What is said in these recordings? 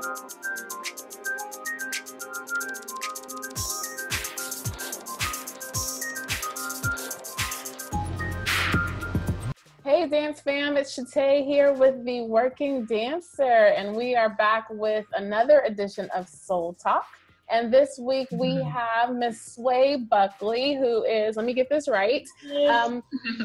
Hey Dance Fam, it's Shatay here with the Working Dancer, and we are back with another edition of Soul Talk. And this week we have Miss Sway Buckley, who is, let me get this right,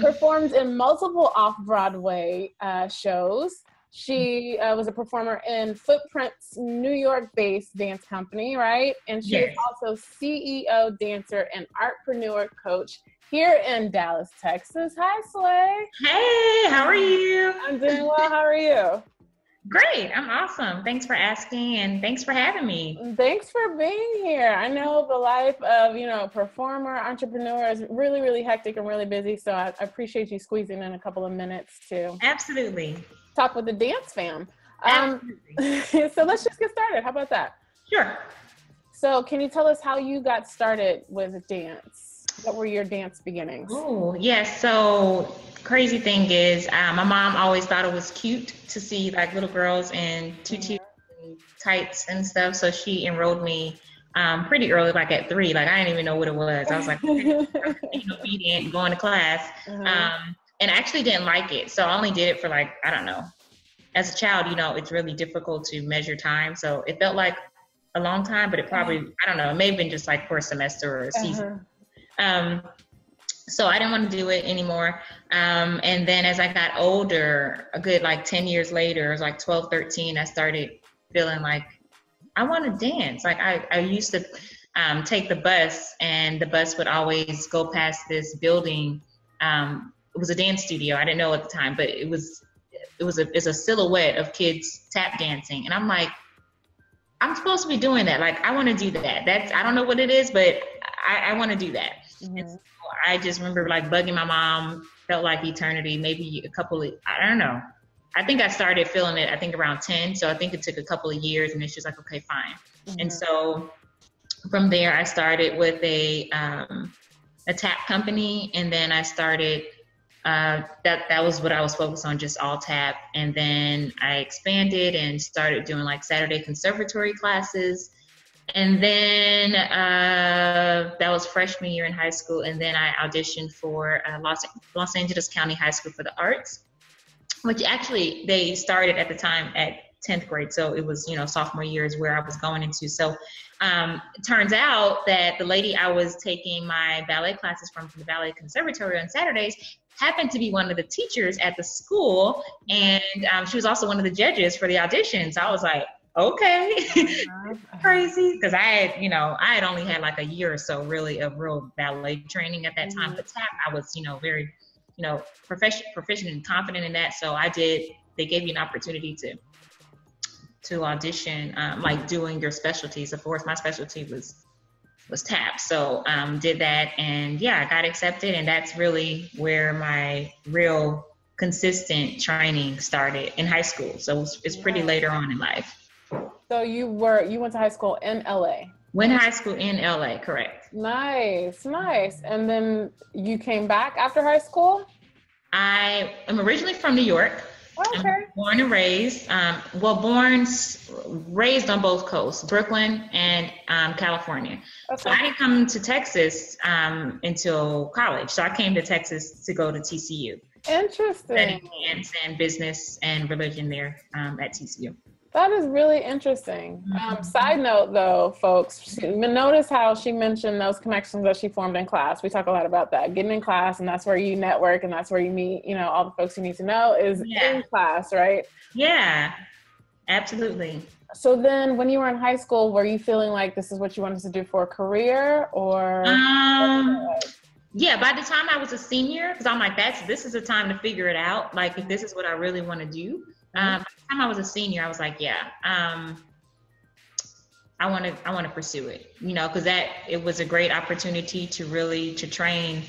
performed in multiple off-Broadway shows. She was a performer in Footprints, New York-based dance company, right? And she is also CEO, dancer, and artpreneur coach here in Dallas, Texas. Hi, Sway. Hey, how are you? I'm doing well. How are you? Great. I'm awesome. Thanks for asking, and thanks for having me. Thanks for being here. I know the life of, performer, entrepreneur is really, really hectic and really busy. So I appreciate you squeezing in a couple of minutes to Absolutely talk with the Dance Fam. Absolutely. So let's just get started. How about that? Sure. So can you tell us how you got started with dance? What were your dance beginnings? Oh, yes. So crazy thing is, my mom always thought it was cute to see like little girls in tutus and tights and stuff. So she enrolled me pretty early, like at 3. Like I didn't even know what it was. I was like, obedient, going to class. And I actually didn't like it. So I only did it for like, I don't know. As a child, it's really difficult to measure time. So it felt like a long time, but it probably, I don't know, it may have been just like for a semester or a season. So I didn't want to do it anymore. And then as I got older, a good like 10 years later, it was like 12, 13, I started feeling like I want to dance. Like I used to take the bus, and the bus would always go past this building. It was a dance studio. I didn't know at the time, but it's a silhouette of kids tap dancing. And I'm like, I'm supposed to be doing that. Like, I want to do that. I don't know what it is, but I want to do that. And so I just remember like bugging my mom, felt like eternity, maybe a couple of, I don't know. I think I started feeling it, I think around 10. So I think it took a couple of years, and it's just like, okay, fine. And so from there I started with a tap company. And then I started, that was what I was focused on, just all tap. And then I expanded and started doing like Saturday conservatory classes. And then that was freshman year in high school. And then I auditioned for Los Angeles County High School for the Arts, which actually they started at the time at 10th grade. So it was, sophomore year is where I was going into. So it turns out that the lady I was taking my ballet classes from the ballet conservatory on Saturdays happened to be one of the teachers at the school. And she was also one of the judges for the auditions. I was like, okay. Crazy, because I had only had like a year or so really of real ballet training at that time. But tap, I was very proficient and confident in that. So they gave you an opportunity to audition, like doing your specialties. Of course my specialty was tap, so did that, and I got accepted. And that's really where my real consistent training started, in high school. So it's pretty later on in life. So you went to high school in LA? Went to high school in LA, correct. Nice. And then you came back after high school? I am originally from New York. Okay. I'm born and raised, raised on both coasts, Brooklyn and California. Okay. So I didn't come to Texas until college. So I came to Texas to go to TCU. Interesting. Studying dance and business and religion there at TCU. That is really interesting. Side note though, folks, notice how she mentioned those connections that she formed in class. We talk a lot about that, getting in class, and that's where you network, and that's where you meet, all the folks you need to know is in class, right? Yeah, absolutely. So then when you were in high school, were you feeling like this is what you wanted to do for a career, or? Yeah, by the time I was a senior, because I'm like, this is the time to figure it out. Like, if this is what I really want to do. By the time I was a senior, I was like, I want to pursue it, because it was a great opportunity to train.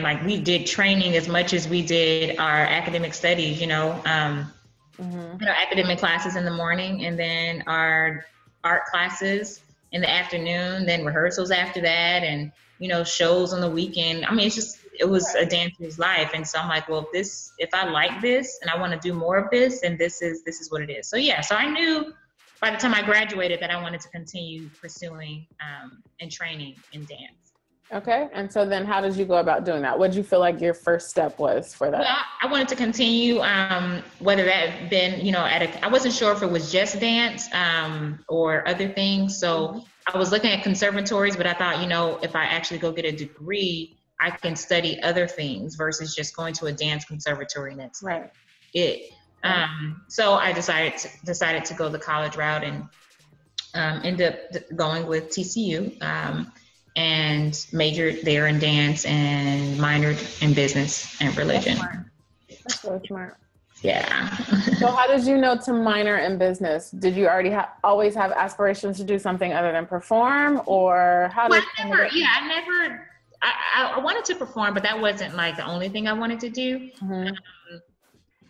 Like, we did training as much as we did our academic studies, academic classes in the morning, and then our art classes in the afternoon, then rehearsals after that, and shows on the weekend. I mean, it's just it was a dancer's life. And so I'm like, well, if I like this and I want to do more of this, then this is what it is. So yeah, so I knew by the time I graduated that I wanted to continue pursuing and training in dance. Okay. And so then how did you go about doing that? What did you feel like your first step was for that? Well, I wanted to continue, whether that had been, I wasn't sure if it was just dance or other things. So I was looking at conservatories, but I thought, if I actually go get a degree, I can study other things versus just going to a dance conservatory. And that's right. It. So I decided to go the college route and ended up going with TCU. And majored there in dance and minored in business and religion. That's really smart. Yeah. So how did you know to minor in business? Did you already always have aspirations to do something other than perform, or how did I wanted to perform, but that wasn't like the only thing I wanted to do. Mm-hmm.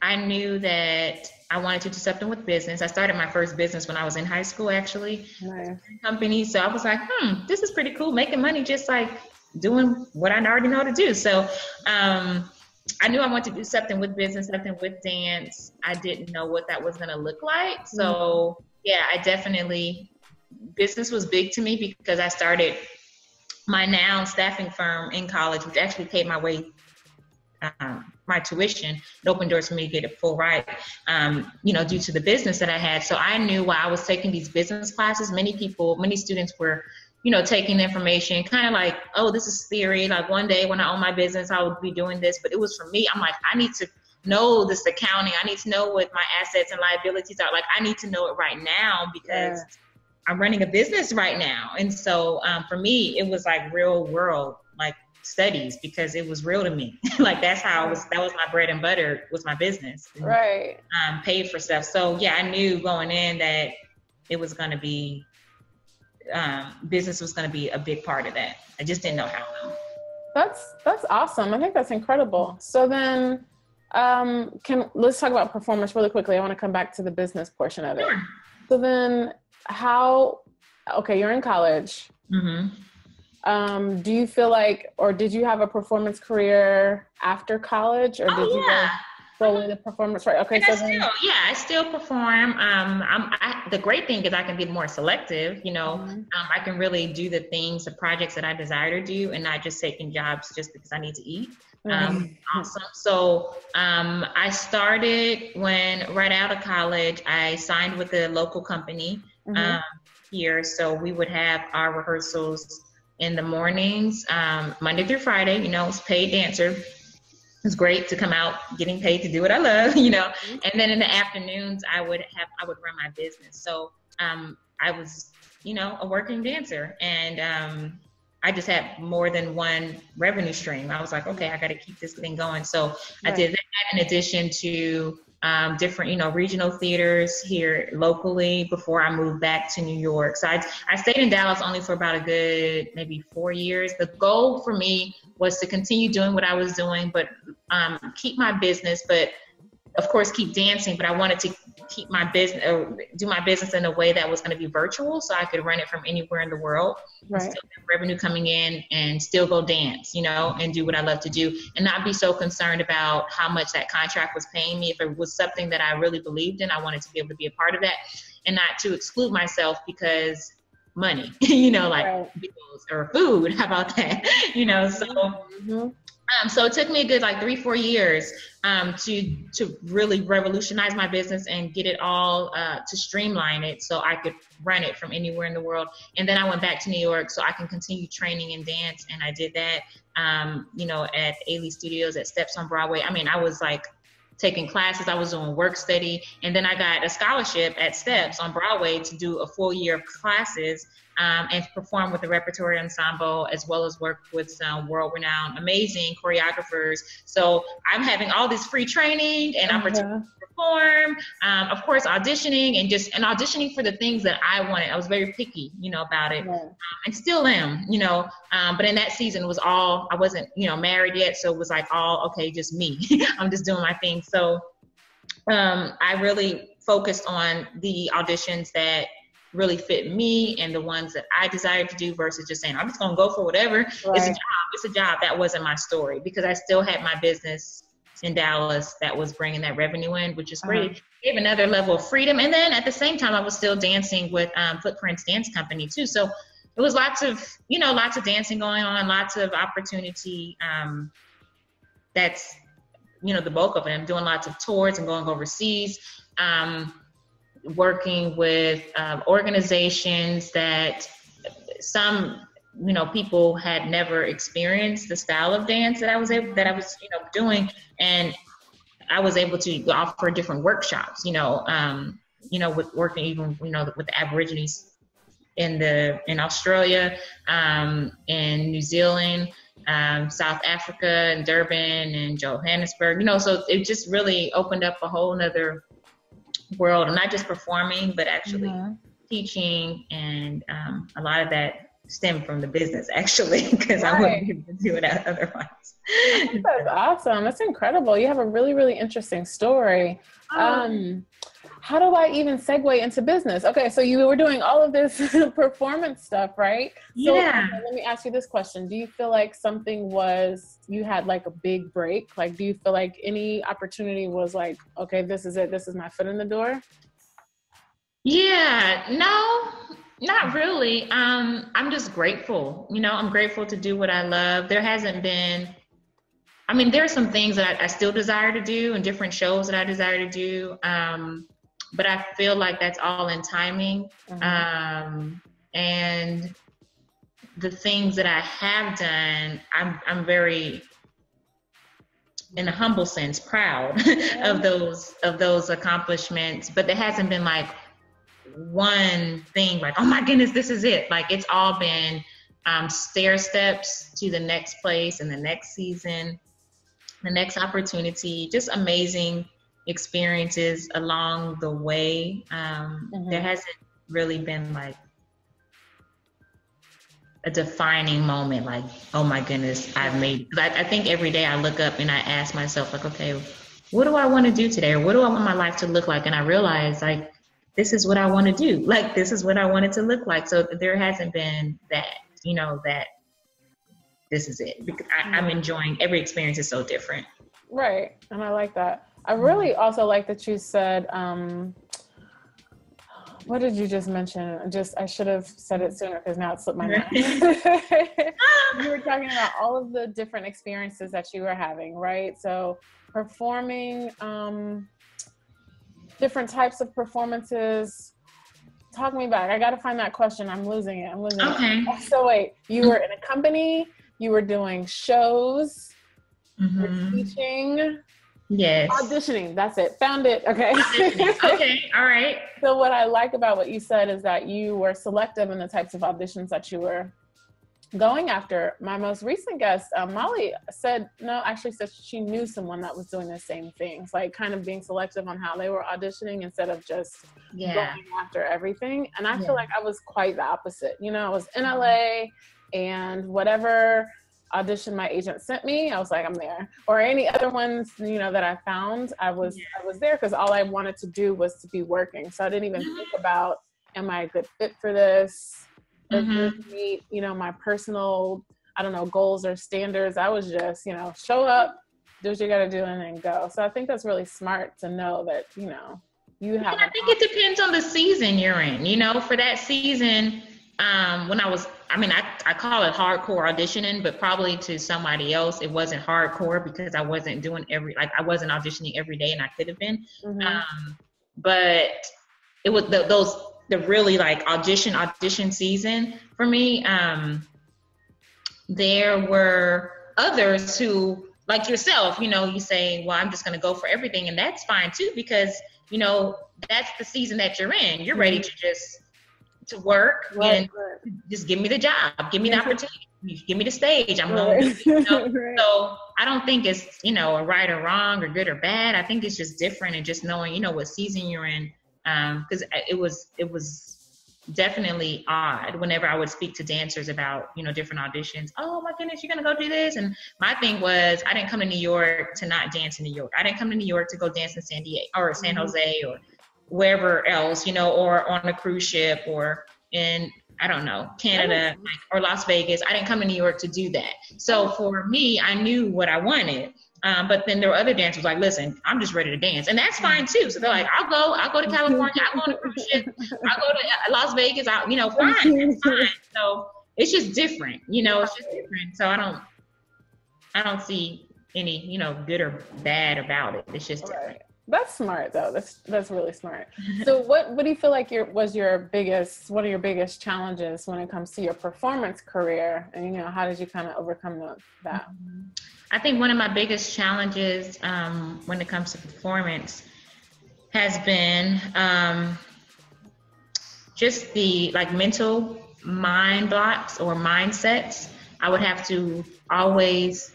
I knew that I wanted to do something with business. I started my first business when I was in high school, actually. Nice. Company. So I was like, this is pretty cool, making money just like doing what I already know how to do. So I knew I wanted to do something with business, something with dance. I didn't know what that was going to look like. So yeah, business was big to me because I started my now staffing firm in college, which actually paid my way my tuition. It opened doors for me to get a full ride, due to the business that I had. So I knew while I was taking these business classes, many students were, taking information kind of like, oh, this is theory. Like one day when I own my business, I would be doing this. But it was for me, I'm like, I need to know this accounting. I need to know what my assets and liabilities are. Like, I need to know it right now because I'm running a business right now. And so for me, it was like real world, like studies, because it was real to me. Like that was my bread and butter, was my business. Right. Paid for stuff. So yeah, I knew going in that it was going to be, business was going to be a big part of that. I just didn't know how. That's awesome. I think that's incredible. So then let's talk about performance really quickly. I want to come back to the business portion of it. Sure. So then you're in college. Mm-hmm. Do you feel like, or did you have a performance career after college, or did you go solely the performance? Right. Okay. I still perform. The great thing is I can be more selective. I can really do the projects that I desire to do, and not just taking jobs just because I need to eat. Awesome. So I started right out of college. I signed with a local company here, so we would have our rehearsals in the mornings, Monday through Friday. It's paid dancer. It's great to come out getting paid to do what I love, and then in the afternoons I would run my business. So I was, a working dancer, and I just had more than one revenue stream. I was like, okay, I got to keep this thing going. So I did that in addition to different, regional theaters here locally before I moved back to New York. So I stayed in Dallas only for about a good maybe 4 years. The goal for me was to continue doing what I was doing, but keep my business, but of course keep dancing. But I wanted to keep my business, do my business in a way that was going to be virtual, so I could run it from anywhere in the world, and still have revenue coming in, and still go dance, and do what I love to do, and not be so concerned about how much that contract was paying me. If it was something that I really believed in, I wanted to be able to be a part of that, and not to exclude myself because money, bills or food. How about that? So. So it took me a good 3-4 years to really revolutionize my business and get it all to streamline it so I could run it from anywhere in the world. And then I went back to New York so I can continue training in dance, and I did that at Ailey Studios, at Steps on Broadway. I mean, I was taking classes, I was doing work study, and then I got a scholarship at Steps on Broadway to do a full year of classes and perform with the repertory ensemble, as well as work with some world-renowned, amazing choreographers. So I'm having all this free training and opportunity to perform, of course, auditioning and auditioning for the things that I wanted. I was very picky, about it, and still am, but in that season it was all, I wasn't, married yet. So it was just me. I'm just doing my thing. So I really focused on the auditions that really fit me and the ones that I desired to do, versus just saying, I'm just going to go for whatever. It's a job. it's a job. That wasn't my story, because I still had my business in Dallas that was bringing that revenue in, which is great. It gave another level of freedom. And then at the same time, I was still dancing with Footprints Dance Company too. So it was lots of dancing going on, lots of opportunity. That's, the bulk of it. I'm doing lots of tours and going overseas, working with organizations that some people had never experienced the style of dance that I was doing, and I was able to offer different workshops, with working even with the Aborigines in Australia, in New Zealand, South Africa, and Durban, and Johannesburg. So it just really opened up a whole nother world, and not just performing, but actually teaching, and a lot of that stemmed from the business, actually, because I wouldn't be able to do it otherwise. That's awesome. That's incredible. You have a really, really interesting story. How do I even segue into business? Okay, so you were doing all of this performance stuff, right? So yeah. Let me ask you this question. Do you feel like you had like a big break? Like, do you feel like any opportunity was like, okay, this is it. This is my foot in the door? Yeah, no, not really. I'm just grateful. I'm grateful to do what I love. There hasn't been, there are some things that I still desire to do, and different shows that I desire to do. But I feel like that's all in timing. And the things that I have done, I'm very, in a humble sense, proud of those accomplishments. But there hasn't been like one thing like, oh my goodness, this is it. Like, it's all been stair steps to the next place, and the next season, the next opportunity, just amazing experiences along the way. There hasn't really been like a defining moment like, oh my goodness, I've made it. I think every day I look up and I ask myself like, okay, what do I want to do today? Or what do I want my life to look like? And I realize like, this is what I want to do. Like, this is what I want it to look like. So there hasn't been that, that this is it. Because I'm enjoying every experience is so different. Right. And I like that. I really also like that you said, what did you just mention? I should have said it sooner because now it slipped my mind. You were talking about all of the different experiences that you were having, right? So performing, different types of performances. Talk me back. I got to find that question. I'm losing it. Okay. So wait, you were in a company, you were doing shows, you were teaching. Yes. Auditioning. That's it. Found it. Okay. Okay. All right. So what I like about what you said is that you were selective in the types of auditions that you were going after. My most recent guest, Molly, said she knew someone that was doing the same things, like kind of being selective on how they were auditioning instead of just going after everything. And I feel like I was quite the opposite. I was in LA, and whatever audition my agent sent me, I was like, I'm there. Or any other ones, that I found, I was there because all I wanted to do was to be working. So I didn't even think about, am I a good fit for this? Does this meet, my personal, goals or standards? I was just, show up, do what you got to do, and then go. So I think that's really smart to know that, you have. I think it depends on the season you're in. For that season, when I call it hardcore auditioning, but probably to somebody else, it wasn't hardcore because I wasn't doing I wasn't auditioning every day, and I could have been. But it was the really like audition season for me. There were others who, like yourself, you say, well, I'm just going to go for everything. And that's fine too, because, that's the season that you're in. You're ready to work and just give me the job, give me the opportunity, give me the stage. I'm going. So I don't think it's a right or wrong or good or bad. I think it's just different, and just knowing what season you're in. Because it was definitely odd whenever I would speak to dancers about different auditions. Oh my goodness, you're gonna go do this. And my thing was, I didn't come to New York to not dance in New York. I didn't come to New York to go dance in San Diego or San Jose or wherever else, or on a cruise ship, and I don't know, Canada or Las Vegas. I didn't come to New York to do that. So for me, I knew what I wanted. But then there were other dancers like, listen, I'm just ready to dance. And that's fine too. So they're like, I'll go to California. I'll go on a cruise ship. I'll go to Las Vegas. You know, fine. That's fine. So it's just different, you know, it's just different. So I don't see any, you know, good or bad about it. It's just different. Right. That's smart though. That's really smart. So what do you feel like one of your biggest challenges when it comes to your performance career? And, you know, how did you kind of overcome that? I think one of my biggest challenges when it comes to performance has been just the like mental mind blocks or mindsets. I would have to always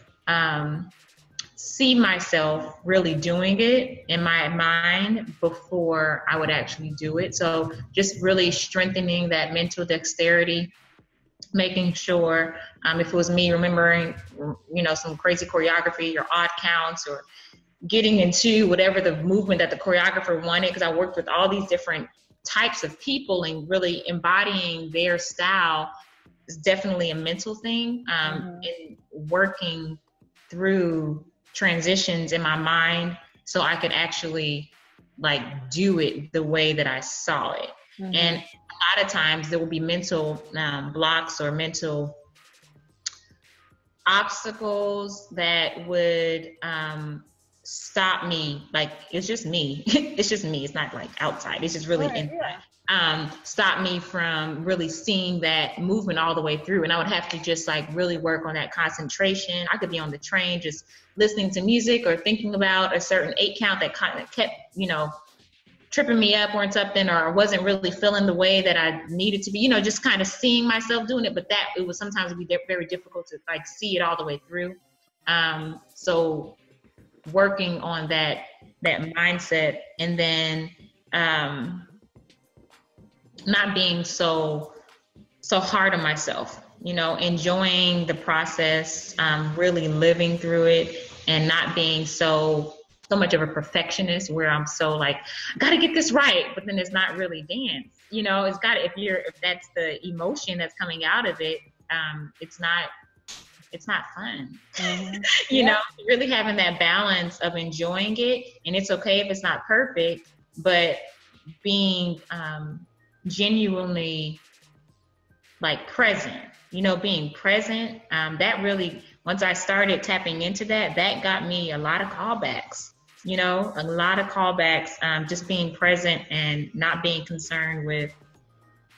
see myself really doing it in my mind before I would actually do it. So just really strengthening that mental dexterity, making sure if it was me remembering, you know, some crazy choreography or odd counts or getting into whatever the movement that the choreographer wanted, because I worked with all these different types of people and really embodying their style is definitely a mental thing. And working through transitions in my mind so I could actually like do it the way that I saw it. And a lot of times there will be mental blocks or mental obstacles that would stop me. Like, it's just me. It's just me. It's not like outside. It's just really inside. Stop me from really seeing that movement all the way through. And I would have to just like really work on that concentration. I could be on the train just listening to music or thinking about a certain 8 count that kind of kept, you know, tripping me up or something, or wasn't really feeling the way that I needed to be, you know, just kind of seeing myself doing it. But that it was sometimes be very difficult to like see it all the way through. So working on that mindset, and then not being so hard on myself, you know, enjoying the process, really living through it, and not being so much of a perfectionist where I'm so like, I gotta get this right, but then it's not really dance, you know. It's got if that's the emotion that's coming out of it, it's not fun. You know, really having that balance of enjoying it, and it's okay if it's not perfect, but being genuinely like present, you know, being present. That really, once I started tapping into that got me a lot of callbacks, you know, a lot of callbacks, just being present and not being concerned with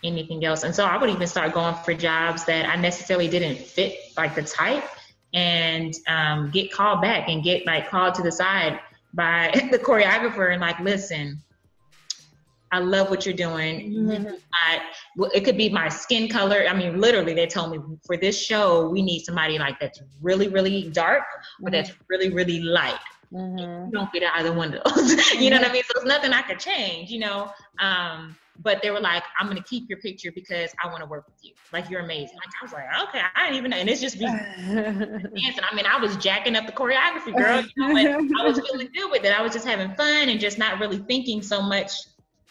anything else. And so I would even start going for jobs that I necessarily didn't fit like the type, and get called back and get like called to the side by the choreographer and like, listen, I love what you're doing. It could be my skin color. I mean, literally, they told me for this show, we need somebody like that's really, really dark or that's really, really light. You don't fit either one of those. You know what I mean? So there's nothing I could change, you know? But they were like, I'm going to keep your picture because I want to work with you. Like, you're amazing. Like, I was like, okay, I didn't even know. And it's just me dancing. I mean, I was jacking up the choreography, girl. You know, but I was feeling good with it. I was just having fun and just not really thinking so much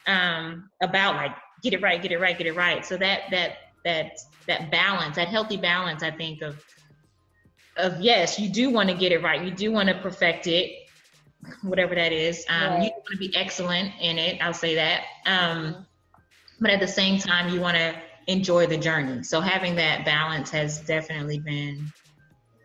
about like, get it right. So that balance, that healthy balance, I think of yes, you do want to get it right. You do want to perfect it, whatever that is. You want to be excellent in it. I'll say that. But at the same time, you want to enjoy the journey. So having that balance has definitely been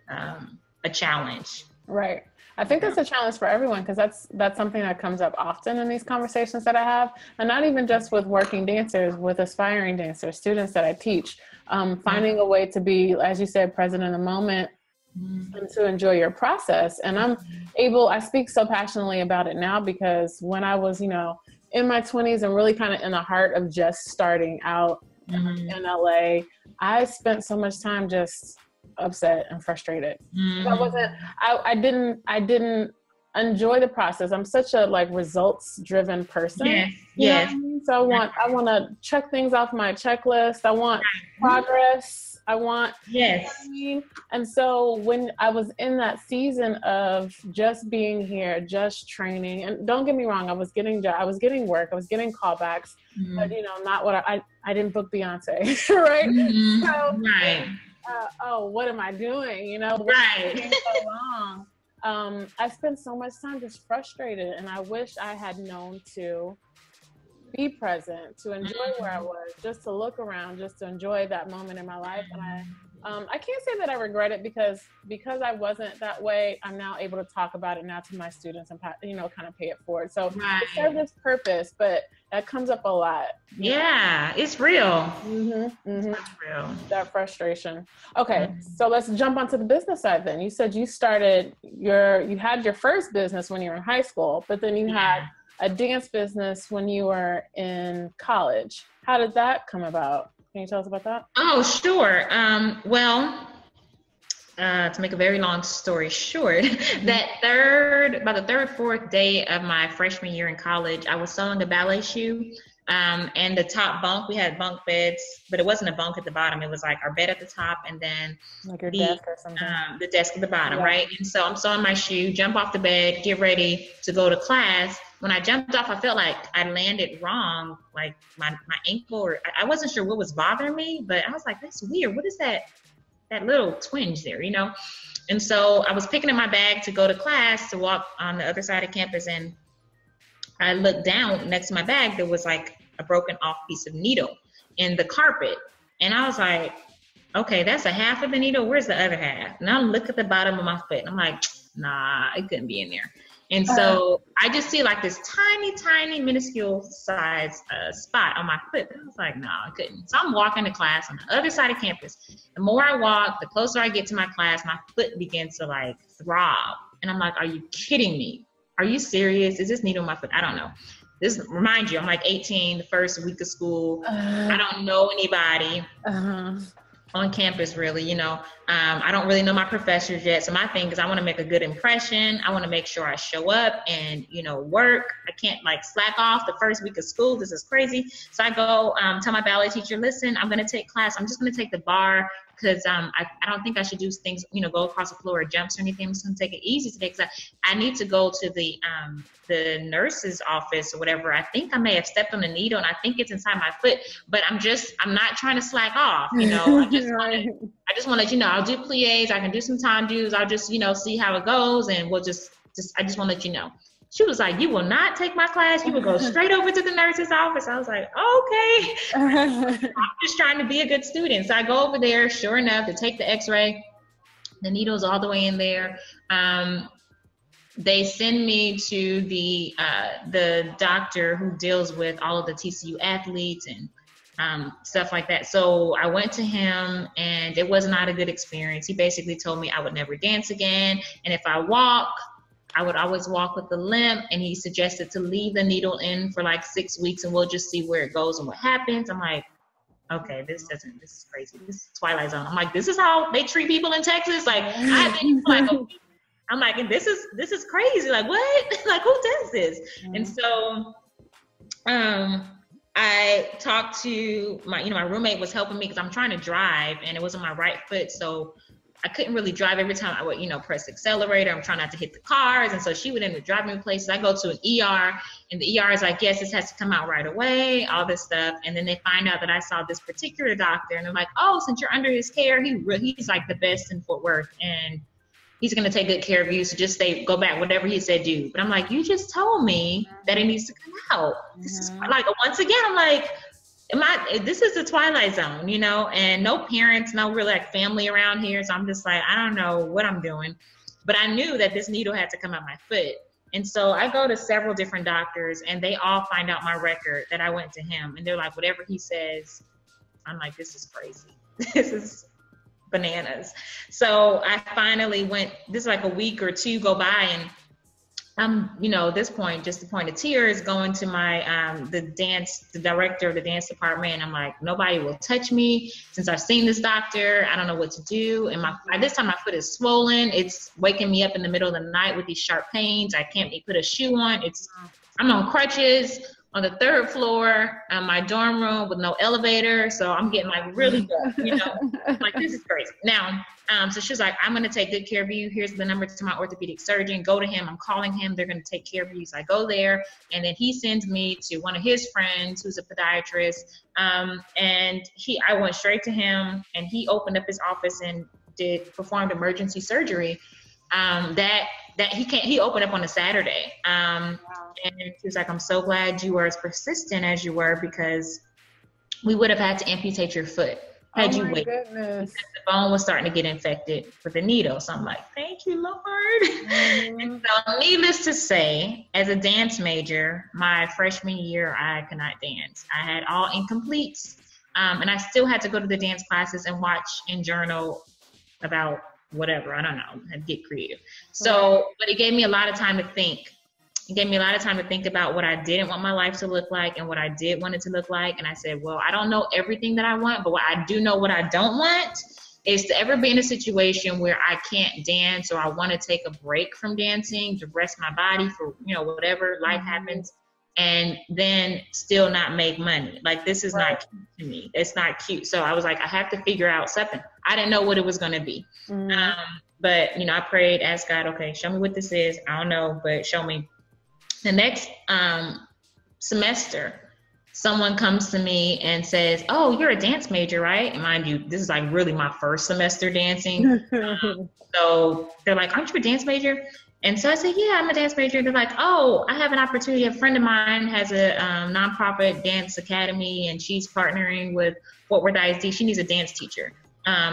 a challenge. Right. I think that's a challenge for everyone, because that's something that comes up often in these conversations that I have, and not even just with working dancers, with aspiring dancers, students that I teach, finding a way to be, as you said, present in the moment and to enjoy your process. And I speak so passionately about it now because when I was, you know, in my 20s and really kind of in the heart of just starting out in LA, I spent so much time just upset and frustrated. I didn't enjoy the process. I'm such a like results driven person. Yes. You know what Yes. I mean? So I want to check things off my checklist. I want progress. I want, you know what Yes. I mean? And so when I was in that season of just being here, just training, and don't get me wrong, I was getting work, I was getting callbacks, but you know, not what I didn't book Beyonce, right? So, Right. oh, what am I doing? You know, Right. taking so long. I spent so much time just frustrated, and I wish I had known to be present, to enjoy where I was, just to look around, just to enjoy that moment in my life. And I can't say that I regret it because I wasn't that way. I'm now able to talk about it now to my students and, you know, kind of pay it forward. So it served its purpose, but that comes up a lot. Yeah, it's real. It's real. That frustration. Okay, so let's jump onto the business side then. You said you had your first business when you were in high school, but then you had a dance business when you were in college. How did that come about? Can you tell us about that? Oh, sure. Well, to make a very long story short, by the third, fourth day of my freshman year in college, I was sewing a ballet shoe. And the top bunk, we had bunk beds, but it wasn't a bunk at the bottom. It was like our bed at the top and then like your desk or something. The desk at the bottom, right? And so I'm sewing my shoe, jump off the bed, get ready to go to class. When I jumped off, I felt like I landed wrong, like my ankle, or I wasn't sure what was bothering me, but I was like, that's weird. What is that little twinge there, you know? And so I was picking up my bag to go to class to walk on the other side of campus, and I looked down next to my bag. There was like a broken off piece of needle in the carpet. And I was like, okay, that's a half of the needle. Where's the other half? And I look at the bottom of my foot and I'm like, nah, it couldn't be in there. And so I just see like this tiny, minuscule size spot on my foot. And I was like, no, I couldn't. So I'm walking to class on the other side of campus. The more I walk, the closer I get to my class, my foot begins to like throb. And I'm like, are you kidding me? Are you serious? Is this needle in my foot? I don't know. This, remind you, I'm like 18, the first week of school. I don't know anybody on campus really, you know. I don't really know my professors yet. So my thing is I want to make a good impression. I want to make sure I show up and, you know, work. I can't like slack off the first week of school. This is crazy. So I go tell my ballet teacher, listen, I'm going to take class. I'm just going to take the bar because I don't think I should do things, you know, go across the floor or jumps or anything. I'm just going to take it easy today because I need to go to the nurse's office or whatever. I think I may have stepped on a needle and I think it's inside my foot, but I'm not trying to slack off, you know. I just want to let you know, I'll do plies, I can do some tendus, I'll just, you know, see how it goes, and we'll I just want to let you know. She was like, you will not take my class, you will go straight over to the nurse's office. I was like, okay. I'm just trying to be a good student. So I go over there, sure enough, to take the x-ray. The needle's all the way in there. They send me to the doctor who deals with all of the TCU athletes and stuff like that. So I went to him and it was not a good experience. He basically told me I would never dance again. And if I walk, I would always walk with a limp. And he suggested to leave the needle in for like 6 weeks and we'll just see where it goes and what happens. I'm like, okay, this is crazy. This is Twilight Zone. I'm like, this is how they treat people in Texas. Like I've been like, I'm like, and this is crazy. Like what? Like who does this? And so, I talked to my roommate was helping me because I'm trying to drive and it was on my right foot. So I couldn't really drive every time I would, you know, press the accelerator. I'm trying not to hit the cars. And so she would end up driving me places. I go to an ER and the ER is like, yes, this has to come out right away, all this stuff. And then they find out that I saw this particular doctor and I'm like, oh, since you're under his care, he's like the best in Fort Worth and he's going to take good care of you. So just go back, whatever he said, do. But I'm like, you just told me that it needs to come out. This is like, once again, I'm like, this is the Twilight Zone, you know, and no parents, no real like family around here. So I'm just like, I don't know what I'm doing, but I knew that this needle had to come out my foot. And so I go to several different doctors and they all find out my record that I went to him and they're like, whatever he says. I'm like, this is crazy. This is bananas. So I finally went, this is like a week or two go by and you know, at this point, just the point of tears, going to my the director of the dance department. I'm like, nobody will touch me since I've seen this doctor. I don't know what to do. And by this time my foot is swollen. It's waking me up in the middle of the night with these sharp pains. I can't put a shoe on. I'm on crutches on the third floor in my dorm room with no elevator. So I'm getting like really good, you know, like this is crazy. Now, so she was like, I'm going to take good care of you. Here's the number to my orthopedic surgeon. Go to him. I'm calling him. They're going to take care of you. So I go there, and then he sends me to one of his friends who's a podiatrist. And I went straight to him, and he opened up his office and performed emergency surgery. He opened up on a Saturday. Wow. And he was like, I'm so glad you were as persistent as you were, because we would have had to amputate your foot had you waited. Because the bone was starting to get infected with a needle. So I'm like, thank you, Lord. Mm-hmm. And so needless to say, as a dance major, my freshman year, I could not dance. I had all incompletes. And I still had to go to the dance classes and watch and journal about whatever, I don't know, and get creative. So, but it gave me a lot of time to think. It gave me a lot of time to think about what I didn't want my life to look like and what I did want it to look like. And I said, well, I don't know everything that I want, but what I do know what I don't want is to ever be in a situation where I can't dance, or I want to take a break from dancing to rest my body for, you know, whatever life happens, and then still not make money. Like, this is not cute to me. It's not cute. So I was like, I have to figure out something. I didn't know what it was going to be. But, you know, I prayed, asked God, okay, show me what this is. I don't know, but show me. The next semester, someone comes to me and says, oh, you're a dance major, right? And mind you, this is like really my first semester dancing. So they're like, aren't you a dance major? And so I said, yeah, I'm a dance major. They're like, oh, I have an opportunity. A friend of mine has a nonprofit dance academy, and she's partnering with Fort Worth ISD. She needs a dance teacher.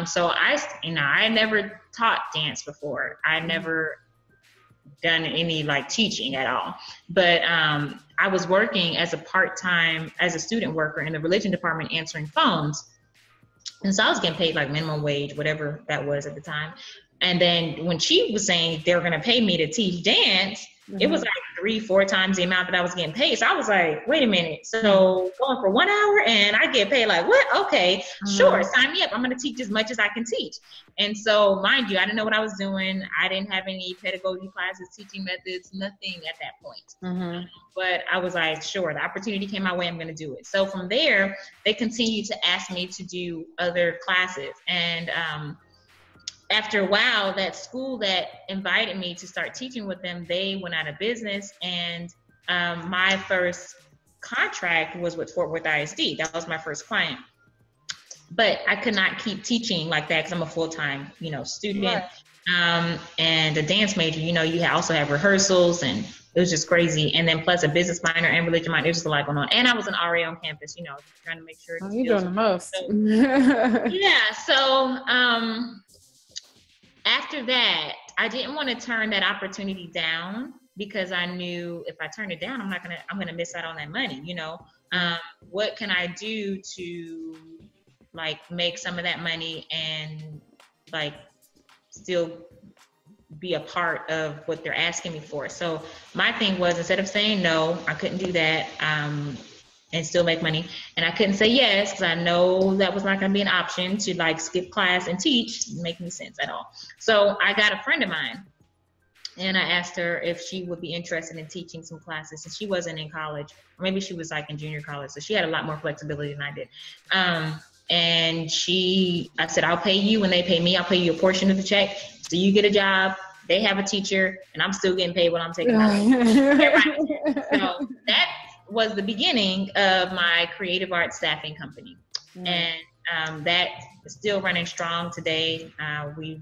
So I never taught dance before. I never done any like teaching at all. But I was working as a student worker in the religion department, answering phones. And so I was getting paid like minimum wage, whatever that was at the time. And then when she was saying they were going to pay me to teach dance, it was like 3-4 times the amount that I was getting paid. So I was like, wait a minute. So going for 1 hour and I get paid like what? Okay, sure. Sign me up. I'm going to teach as much as I can teach. And so mind you, I didn't know what I was doing. I didn't have any pedagogy classes, teaching methods, nothing at that point. But I was like, sure, the opportunity came my way. I'm going to do it. So from there, they continued to ask me to do other classes. And, after a while, that school that invited me to start teaching with them, they went out of business. And my first contract was with Fort Worth ISD. That was my first client. But I could not keep teaching like that because I'm a full-time, you know, student. And a dance major, you know, you also have rehearsals, and it was just crazy. And then plus a business minor and religion minor, it was just a lot going on. And I was an RA on campus, you know, trying to make sure. You're doing the most. So, yeah. So, after that, I didn't want to turn that opportunity down, because I knew if I turned it down, I'm gonna miss out on that money. You know, what can I do to like make some of that money and like still be a part of what they're asking me for? So my thing was, instead of saying no, I couldn't do that. And still make money. And I couldn't say yes, because I know that was not going to be an option to like skip class and teach. It didn't make any sense at all. So I got a friend of mine, and I asked her if she would be interested in teaching some classes, since she wasn't in college, or maybe she was like in junior college. So she had a lot more flexibility than I did. And I said, I'll pay you when they pay me. I'll pay you a portion of the check. So you get a job, they have a teacher, and I'm still getting paid what I'm taking out. So that was the beginning of my creative arts staffing company. And that is still running strong today. We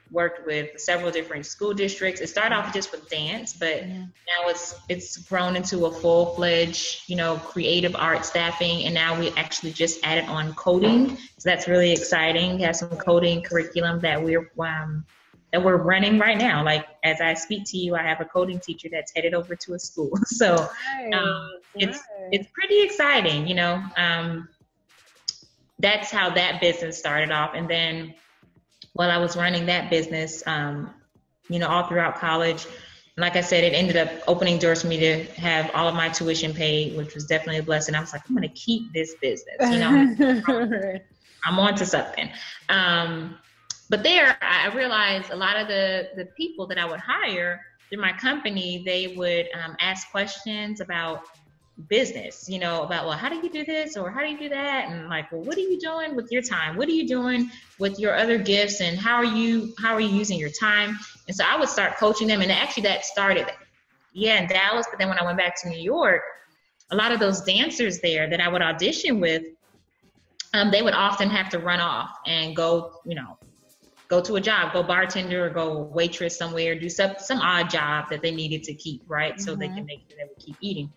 worked with several different school districts. It started off just with dance, but now it's grown into a full-fledged, you know, creative art staffing. And now we actually just added on coding. So that's really exciting. We have some coding curriculum that we're running right now. Like, as I speak to you, I have a coding teacher that's headed over to a school. So it's pretty exciting, you know. That's how that business started off. And then while I was running that business, you know, all throughout college, like I said, it ended up opening doors for me to have all of my tuition paid, which was definitely a blessing. I was like, I'm going to keep this business, I'm on to something. But there, I realized a lot of the people that I would hire through my company, they would ask questions about business, about, well, how do you do this, or how do you do that, and like, well, what are you doing with your time, what are you doing with your other gifts, and how are you using your time? And so I would start coaching them, and actually that started in Dallas, but then when I went back to New York, a lot of those dancers there that I would audition with, they would often have to run off and go to a job, go bartender or go waitress somewhere, do some odd job that they needed to keep, right? So they can make sure they would keep eating.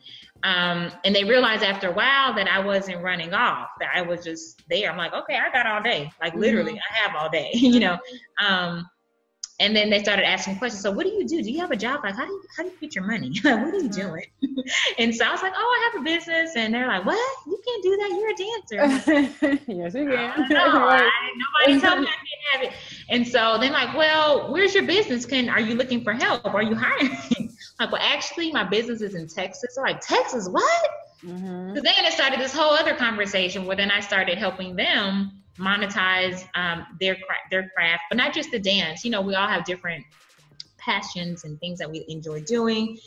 And they realized after a while that I wasn't running off, that I was just there. I'm like, okay, I got all day. Like literally, I have all day, And then they started asking questions. So what do you do? Do you have a job? Like, how do you get your money? What are you doing? And so I was like, oh, I have a business. And they're like, what? You can't do that. You're a dancer. Like, yes, you can. Nobody told me I can't have it. And so they're like, well, where's your business? Are you looking for help? Are you hiring? Like, well, actually, my business is in Texas. They're like, Texas, what? So then it started this whole other conversation where then I started helping them monetize their craft, but not just the dance. We all have different passions and things that we enjoy doing,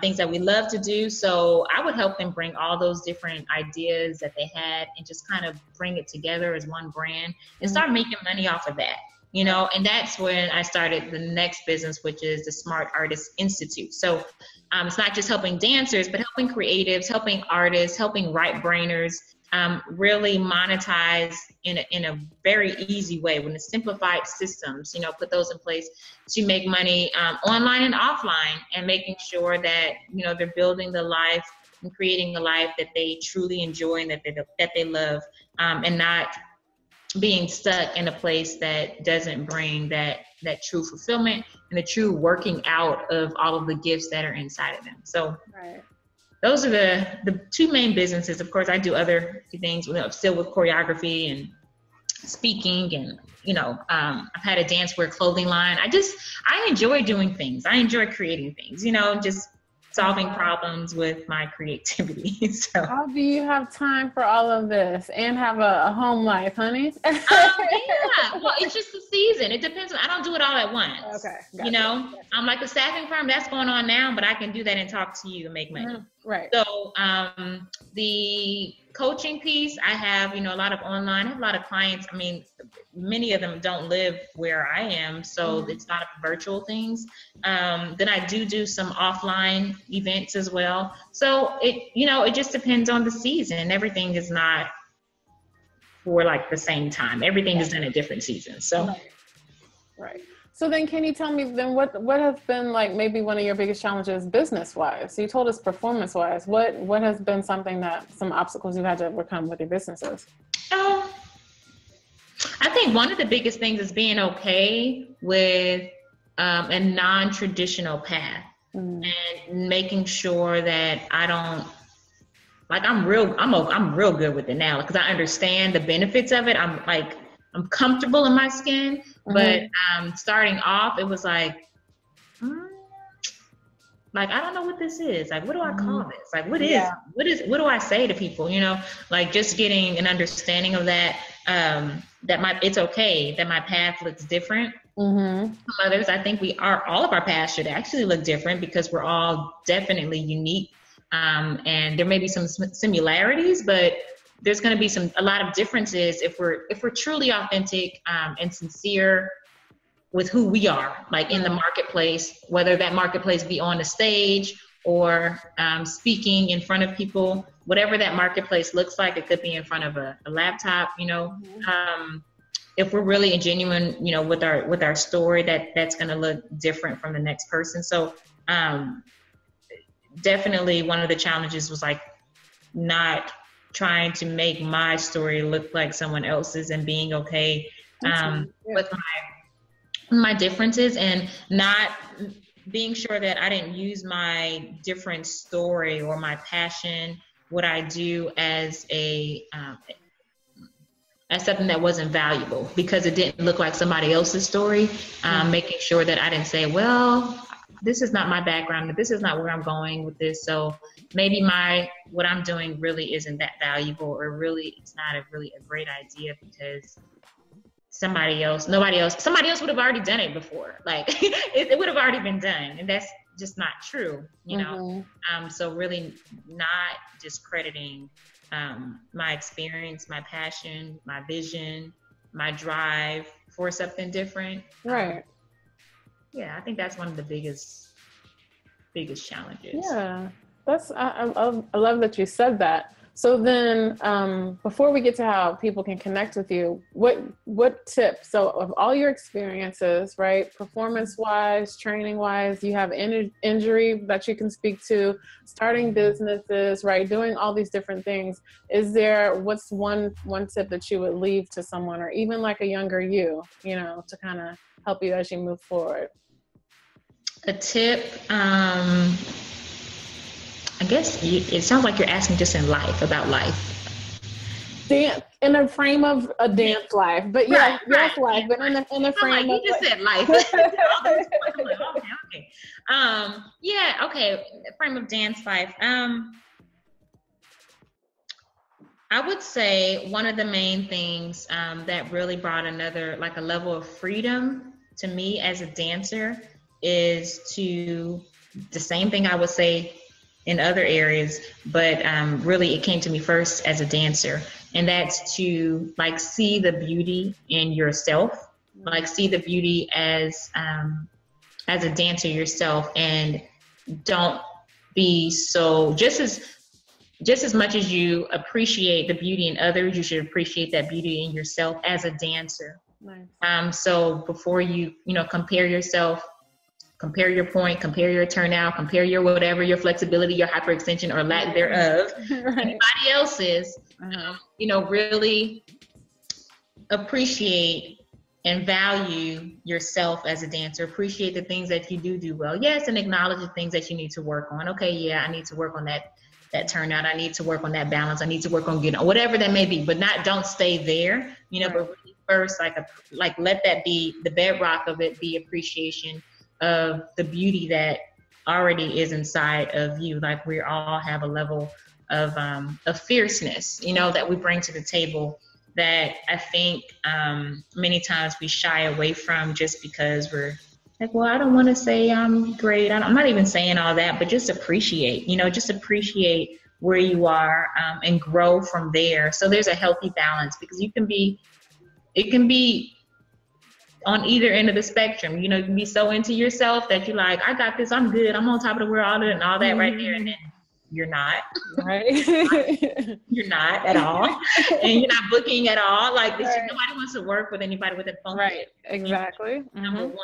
things that we love to do. So I would help them bring all those different ideas that they had and just kind of bring it together as one brand and start making money off of that. And that's when I started the next business, which is the Smart Artist Institute. So it's not just helping dancers, but helping creatives, helping artists, helping right-brainers, really monetize in a very easy way, with the simplified systems, put those in place to make money online and offline, and making sure that, they're building the life and creating a life that they truly enjoy and that they love, and not being stuck in a place that doesn't bring that true fulfillment and the true working out of all of the gifts that are inside of them. So those are the two main businesses. Of course, I do other things, still with choreography and speaking, and I've had a dancewear clothing line. I enjoy doing things. I enjoy creating things, just solving problems with my creativity. So how do you have time for all of this and have a home life, honey? Well, it's just the season. It depends. I don't do it all at once. Okay. Gotcha. I'm like a staffing firm that's going on now, but I can do that and talk to you and make money. Right. So the coaching piece, I have, a lot of online. I have a lot of clients. I mean, many of them don't live where I am, so it's not virtual things. Then I do some offline events as well. So it just depends on the season. Everything is not for like the same time. Everything is done at different seasons. So. Right. So then can you tell me then what has been like maybe one of your biggest challenges business-wise? So you told us performance-wise. What has been some obstacles you've had to overcome with your businesses? I think one of the biggest things is being okay with a non-traditional path, and making sure that I don't, like, I'm real good with it now because I understand the benefits of it. I'm comfortable in my skin, but starting off, it was like I don't know what this is. Like, what do I call this? Like, what do I say to people? Like just getting an understanding of that, it's okay that my path looks different from others. I think all of our paths should actually look different because we're all definitely unique. And there may be some similarities, but there's going to be a lot of differences if we're truly authentic and sincere with who we are, like in the marketplace, whether that marketplace be on the stage or speaking in front of people, whatever that marketplace looks like. It could be in front of a laptop, if we're really genuine, with our story, that's going to look different from the next person. So definitely one of the challenges was like not trying to make my story look like someone else's, and being okay with my differences, and not being sure that I didn't use my different story or my passion, what I do, as something that wasn't valuable because it didn't look like somebody else's story. Making sure that I didn't say, well, this is not my background, this is not where I'm going with this. So maybe what I'm doing really isn't that valuable, or really it's not really a great idea because somebody else would have already done it before. Like it would have already been done, and that's just not true, you know. So really not discrediting my experience, my passion, my vision, my drive for something different. Right. Yeah, I think that's one of the biggest challenges. Yeah, I love that you said that. So then, before we get to how people can connect with you, what tips? So of all your experiences, right, performance-wise, training-wise, you have injury that you can speak to, starting businesses, right, doing all these different things. What's one tip that you would leave to someone, or even like a younger you know, to kind of help you as you move forward? A tip, I guess it sounds like you're asking just in life, about life. Dance, in the frame of a dance life, but yes, life, but in the frame of. You just said life. Okay. Frame of dance life. I would say one of the main things that really brought a level of freedom to me as a dancer is the same thing I would say in other areas, but really it came to me first as a dancer, and that's to like see the beauty in yourself, like see the beauty as a dancer yourself, and don't be so just as much as you appreciate the beauty in others, you should appreciate that beauty in yourself as a dancer. Nice. So before you compare yourself, compare your point, compare your turnout, compare your whatever, your flexibility, your hyperextension or lack thereof, anybody else's, really appreciate and value yourself as a dancer. Appreciate the things that you do well. Yes, and acknowledge the things that you need to work on. Okay, yeah, I need to work on that turnout. I need to work on that balance. I need to work on getting whatever that may be, but don't stay there, but really first, like let that be the bedrock of it, be appreciation of the beauty that already is inside of you. Like we all have a level of fierceness, that we bring to the table that I think many times we shy away from just because we're like, well, I don't want to say I'm great. I'm not even saying all that, but just appreciate, just appreciate where you are and grow from there. So there's a healthy balance, because it can be on either end of the spectrum. You can be so into yourself that you're like, I got this, I'm good, I'm on top of the world, and all that right there, and then you're not. Right? You're not at all, and you're not booking at all. Like nobody wants to work with anybody with a phone. Right. Exactly. Number one.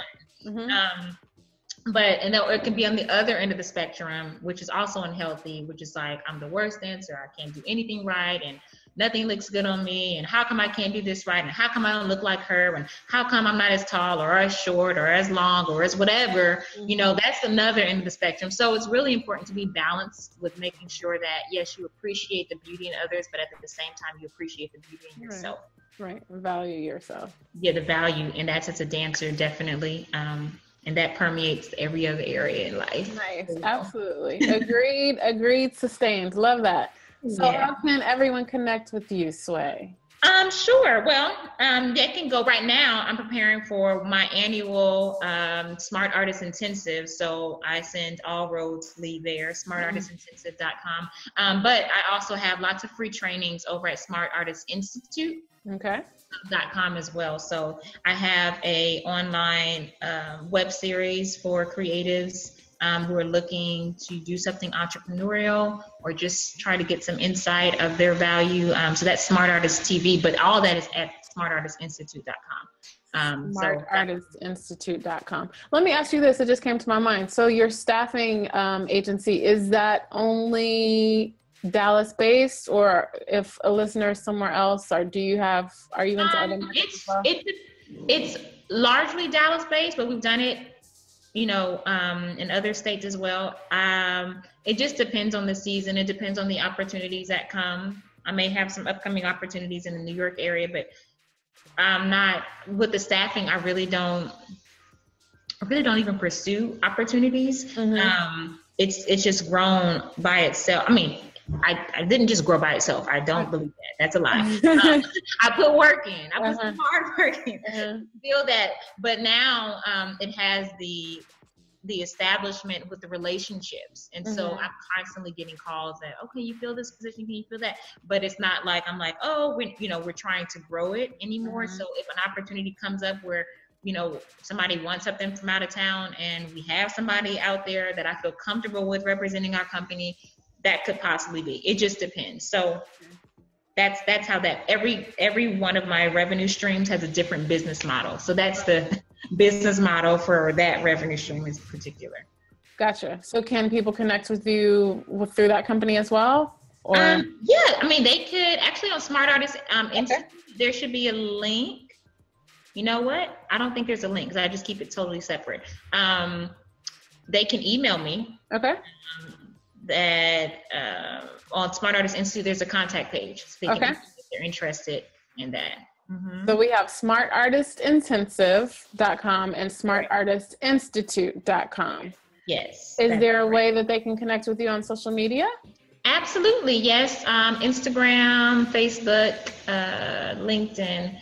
But it can be on the other end of the spectrum, which is also unhealthy, which is like, I'm the worst dancer, I can't do anything right, and nothing looks good on me, and how come I can't do this right, and how come I don't look like her, and how come I'm not as tall or as short or as long or as whatever. That's another end of the spectrum. So it's really important to be balanced with making sure that, yes, you appreciate the beauty in others, but at the same time you appreciate the beauty in yourself. Right. Value yourself. Yeah, the value, and that's as a dancer, definitely. And that permeates every other area in life. Nice. Absolutely. Agreed. Sustained. Love that. So how can everyone connect with you, Sway? Sure. Well, they can go right now. I'm preparing for my annual Smart Artist Intensive. So I send all roads lead there, smartartistintensive.com. But I also have lots of free trainings over at Smart Artist Institute. Okay. .com as well. So I have a online web series for creatives who are looking to do something entrepreneurial or just try to get some insight of their value. So that's Smart Artist TV, but all that is at smartartistinstitute.com. Smartartistinstitute.com. Let me ask you this. It just came to my mind. So your staffing agency, is that only Dallas based, or if a listener is somewhere else, or are you into other markets as well? It's largely Dallas based, but we've done it, in other states as well. It just depends on the season. It depends on the opportunities that come. I may have some upcoming opportunities in the New York area, but I'm not with the staffing. I really don't really don't even pursue opportunities. It's just grown by itself. I mean, I didn't just grow by itself. I don't believe that. That's a lie. I put work in. I put some hard work in. Feel that. But now it has the establishment with the relationships. And so I'm constantly getting calls that, okay, you feel this position, can you feel that? But it's not like I'm like, oh, we're trying to grow it anymore. So if an opportunity comes up where, somebody wants something from out of town and we have somebody out there that I feel comfortable with representing our company, that could possibly be. It just depends. So that's how that every one of my revenue streams has a different business model. So that's the business model for that revenue stream in particular. Gotcha. So can people connect with you through that company as well? Or yeah, I mean, they could actually on Smart Artist Institute, there should be a link. You know what? I don't think there's a link because I just keep it totally separate. They can email me. Okay. On Smart Artist Institute, there's a contact page. So they can, if they're interested in that. So we have smartartistintensive.com and smartartistinstitute.com. Yes. Is there a way that they can connect with you on social media? Absolutely. Yes. Instagram, Facebook, LinkedIn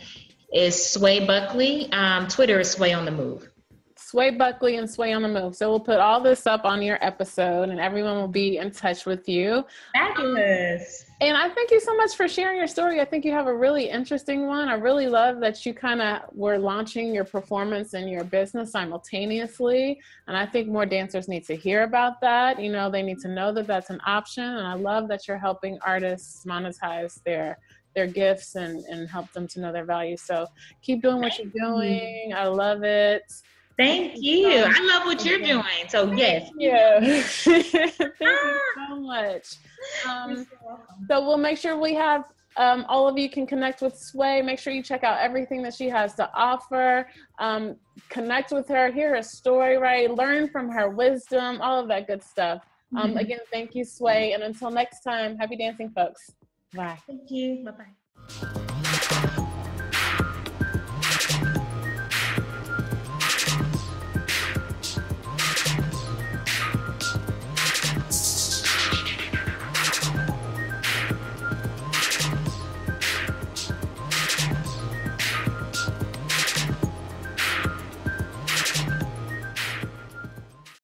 is Sway Buckley. Twitter is Sway on the Move. Sway Buckley and Sway on the Move. So we'll put all this up on your episode and everyone will be in touch with you. Fabulous. And I thank you so much for sharing your story. I think you have a really interesting one. I really love that you kind of were launching your performance and your business simultaneously. And I think more dancers need to hear about that. They need to know that that's an option. And I love that you're helping artists monetize their gifts and help them to know their value. So keep doing what you're doing. I love it. Thank you. I love what you're doing. So yes. Thank you. Thank you so much. So we'll make sure we have all of you can connect with Sway. Make sure you check out everything that she has to offer. Connect with her, hear her story, right? Learn from her wisdom, all of that good stuff. Again, thank you, Sway. And until next time, happy dancing, folks. Bye. Thank you. Bye-bye.